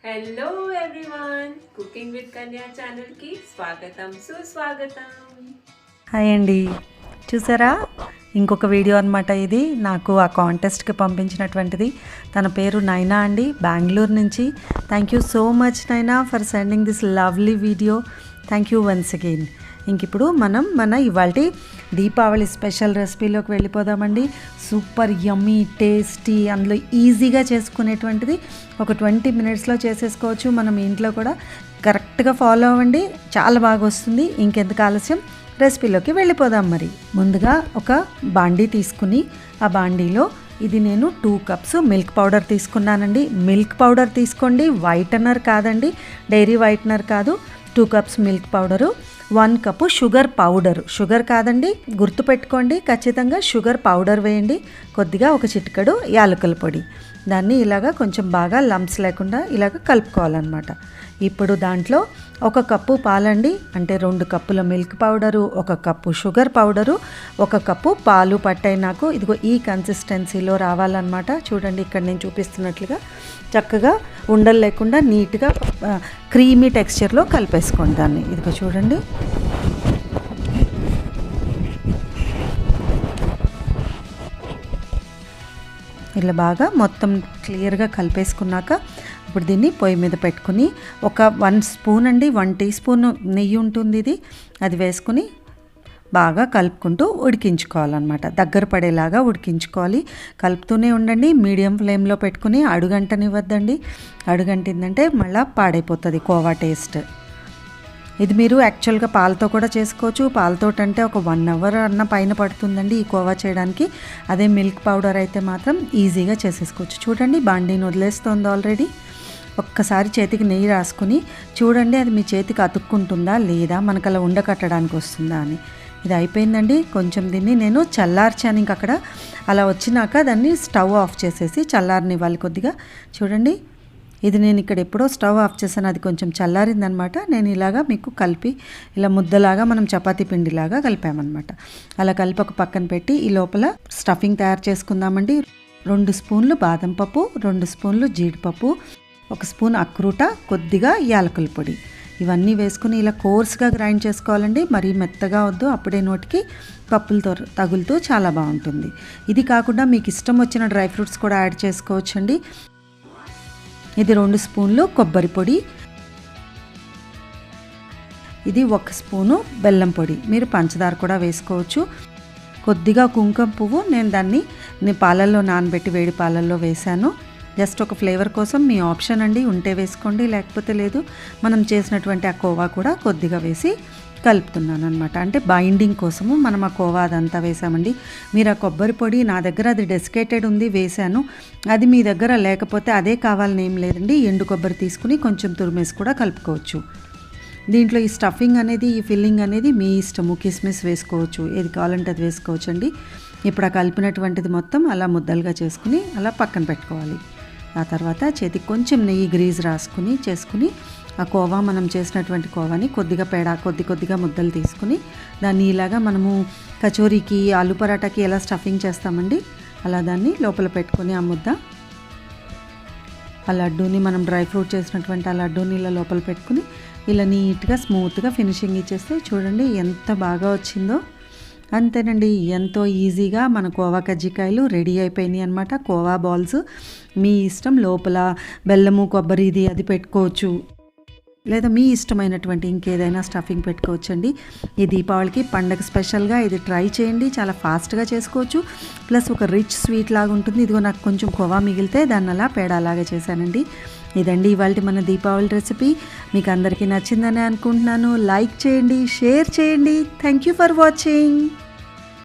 Hello everyone, cooking with కన్యా ఛానల్కి స్వాగతం సుస్వాగతం. హాయ్ అండి, చూసారా ఇంకొక వీడియో అనమాట. ఇది నాకు ఆ కాంటెస్ట్కి పంపించినటువంటిది. తన పేరు నైనా అండి, బెంగళూరు నుంచి. Thank you so much Naina for sending this lovely video. Thank you once again. ఇంకిప్పుడు మన ఇవాళ దీపావళి స్పెషల్ రెసిపీలోకి వెళ్ళిపోదామండి. సూపర్ యమ్మీ టేస్టీ, అందులో ఈజీగా చేసుకునేటువంటిది. ఒక 20 మినిట్స్లో చేసేసుకోవచ్చు. మనం ఇంట్లో కూడా కరెక్ట్గా ఫాలో అవ్వండి, చాలా బాగా వస్తుంది. ఇంకెందుకు ఆలస్యం, రెసిపీలోకి వెళ్ళిపోదాం. మరి ముందుగా ఒక బాండీ తీసుకుని ఆ బాండీలో ఇది నేను 2 కప్స్ మిల్క్ పౌడర్ తీసుకున్నానండి. మిల్క్ పౌడర్ తీసుకోండి, వైటనర్ కాదండి, డైరీ వైటనర్ కాదు. 2 cups milk powder, 1 cup sugar powder. Sugar కాదండి, గుర్తుపెట్టుకోండి, ఖచ్చితంగా షుగర్ పౌడర్ వేయండి. కొద్దిగా ఒక చిటికెడు యాలకుల పొడి. దాన్ని ఇలాగా కొంచెం బాగా లంప్స్ లేకుండా ఇలాగ కలుపుకోవాలన్నమాట. ఇప్పుడు దాంట్లో 1 కప్పు పాలండి, అంటే 2 కప్పుల milk powder, 1 cup sugar powder, 1 cup పాలు పట్టాయి నాకు. ఇదిగో ఈ కన్సిస్టెన్సీలో రావాలన్నమాట. చూడండి, ఇక్కడ నేను చూపిస్తున్నట్లుగా చక్కగా ఉండలు లేకుండా నీట్గా క్రీమీ టెక్స్చర్లో కలిపేసుకోండి దాన్ని. ఇదిగో చూడండి, ఇలా బాగా మొత్తం క్లియర్గా కలిపేసుకున్నాక ఇప్పుడు దీన్ని పొయ్యి మీద పెట్టుకుని ఒక 1 స్పూన్ అండి, 1 టీ స్పూన్ నెయ్యి ఉంటుంది ఇది, అది వేసుకుని బాగా కలుపుకుంటూ ఉడికించుకోవాలన్నమాట. దగ్గర పడేలాగా ఉడికించుకోవాలి. కలుపుతూనే ఉండండి, మీడియం ఫ్లేమ్లో పెట్టుకుని. అడుగంటనివ్వద్దండి, అడుగంటిందంటే మళ్ళీ పాడైపోతుంది కోవా టేస్ట్. ఇది మీరు యాక్చువల్గా పాలతో కూడా చేసుకోవచ్చు. పాలతో అంటే ఒక 1 అవర్ అన్న పైన పడుతుందండి ఈ కోవా చేయడానికి. అదే మిల్క్ పౌడర్ అయితే మాత్రం ఈజీగా చేసేసుకోవచ్చు. చూడండి, బాండీని వదిలేస్తుంది ఆల్రెడీ. ఒక్కసారి చేతికి నెయ్యి రాసుకుని చూడండి, అది మీ చేతికి అతుక్కుంటుందా లేదా, మనకు అలా ఉండకట్టడానికి వస్తుందా అని. ఇది అయిపోయిందండి. కొంచెం దీన్ని నేను చల్లార్చాను. ఇంక అక్కడ అలా వచ్చినాక దాన్ని స్టవ్ ఆఫ్ చేసేసి చల్లారనివ్వాలి కొద్దిగా. చూడండి, ఇది నేను ఇక్కడ ఎప్పుడో స్టవ్ ఆఫ్ చేశాను, అది కొంచెం చల్లారిందనమాట. నేను ఇలాగా మీకు కలిపి ఇలా ముద్దలాగా మనం చపాతీ పిండిలాగా కలిపామన్నమాట. అలా కలిపి ఒక పక్కన పెట్టి ఈ లోపల స్టఫింగ్ తయారు చేసుకుందామండి. 2 స్పూన్లు బాదం పప్పు, 2 స్పూన్లు జీడిపప్పు, 1 స్పూన్ అక్రూట, కొద్దిగా యాలకుల పొడి, ఇవన్నీ వేసుకుని ఇలా కోర్స్గా గ్రైండ్ చేసుకోవాలండి. మరీ మెత్తగా వద్దు, అప్పుడే నోటికి పప్పులతో తగులుతూ చాలా బాగుంటుంది. ఇది కాకుండా మీకు ఇష్టం వచ్చిన డ్రై ఫ్రూట్స్ కూడా యాడ్ చేసుకోవచ్చండి. ఇది 2 స్పూన్లు కొబ్బరి పొడి, ఇది 1 స్పూను బెల్లం పొడి. మీరు పంచదార కూడా వేసుకోవచ్చు. కొద్దిగా కుంకుమ పువ్వు, నేను దాన్ని పాలల్లో నానబెట్టి వేడి పాలల్లో వేశాను. జస్ట్ ఒక ఫ్లేవర్ కోసం, మీ ఆప్షన్ అండి, ఉంటే వేసుకోండి లేకపోతే లేదు. మనం చేసినటువంటి ఆ కోవా కూడా కొద్దిగా వేసి కలుపుతున్నాను అనమాట. అంటే బైండింగ్ కోసము మనం ఆ కోవా అదంతా వేసామండి. మీరు ఆ కొబ్బరి పొడి, నా దగ్గర అది డెసికేటెడ్ ఉంది, వేశాను. అది మీ దగ్గర లేకపోతే అదే కావాలని ఏం లేదండి, ఎండు కొబ్బరి తీసుకుని కొంచెం తురిమేసి కూడా కలుపుకోవచ్చు. దీంట్లో ఈ స్టఫింగ్ అనేది, ఈ ఫిల్లింగ్ అనేది మీ ఇష్టము. కిస్మిస్ వేసుకోవచ్చు, ఏది కావాలంటే అది వేసుకోవచ్చు అండి. ఇప్పుడు ఆ కలిపినటువంటిది మొత్తం అలా ముద్దలుగా చేసుకుని అలా పక్కన పెట్టుకోవాలి. ఆ తర్వాత చేతికి కొంచెం నెయ్యి గ్రీజ్ రాసుకుని చేసుకుని ఆ కోవా, మనం చేసినటువంటి కోవాని కొద్దిగా కొద్దిగా ముద్దలు తీసుకుని దాన్ని ఇలాగా మనము కచోరీకి, ఆలు పరాటాకి ఎలా స్టఫింగ్ చేస్తామండి, అలా దాన్ని లోపల పెట్టుకొని ఆ ముద్ద, ఆ లడ్డూని, మనం డ్రై ఫ్రూట్ చేసినటువంటి ఆ లడ్డూని ఇలా లోపల పెట్టుకుని ఇలా నీట్గా స్మూత్గా ఫినిషింగ్ ఇచ్చేస్తే చూడండి ఎంత బాగా వచ్చిందో. అంతేనండి, ఎంతో ఈజీగా మన కోవా కజ్జికాయలు రెడీ అయిపోయినాయి అనమాట. కోవా బాల్స్ మీ ఇష్టం, లోపల బెల్లము, కొబ్బరి ఇది అది పెట్టుకోవచ్చు, లేదా మీ ఇష్టమైనటువంటి ఇంకేదైనా స్టఫింగ్ పెట్టుకోవచ్చండి. ఈ దీపావళికి పండగ స్పెషల్గా ఇది ట్రై చేయండి, చాలా ఫాస్ట్గా చేసుకోవచ్చు. ప్లస్ ఒక రిచ్ స్వీట్ లాగా ఉంటుంది. ఇదిగో నాకు కొంచెం కోవా మిగిలితే దాన్ని అలా పేడలాగా చేశానండి. ఇదండి ఇవాళ మన దీపావళి రెసిపీ. మీకు అందరికీ నచ్చిందని అనుకుంటున్నాను. లైక్ చేయండి, షేర్ చేయండి. Thank you for watching.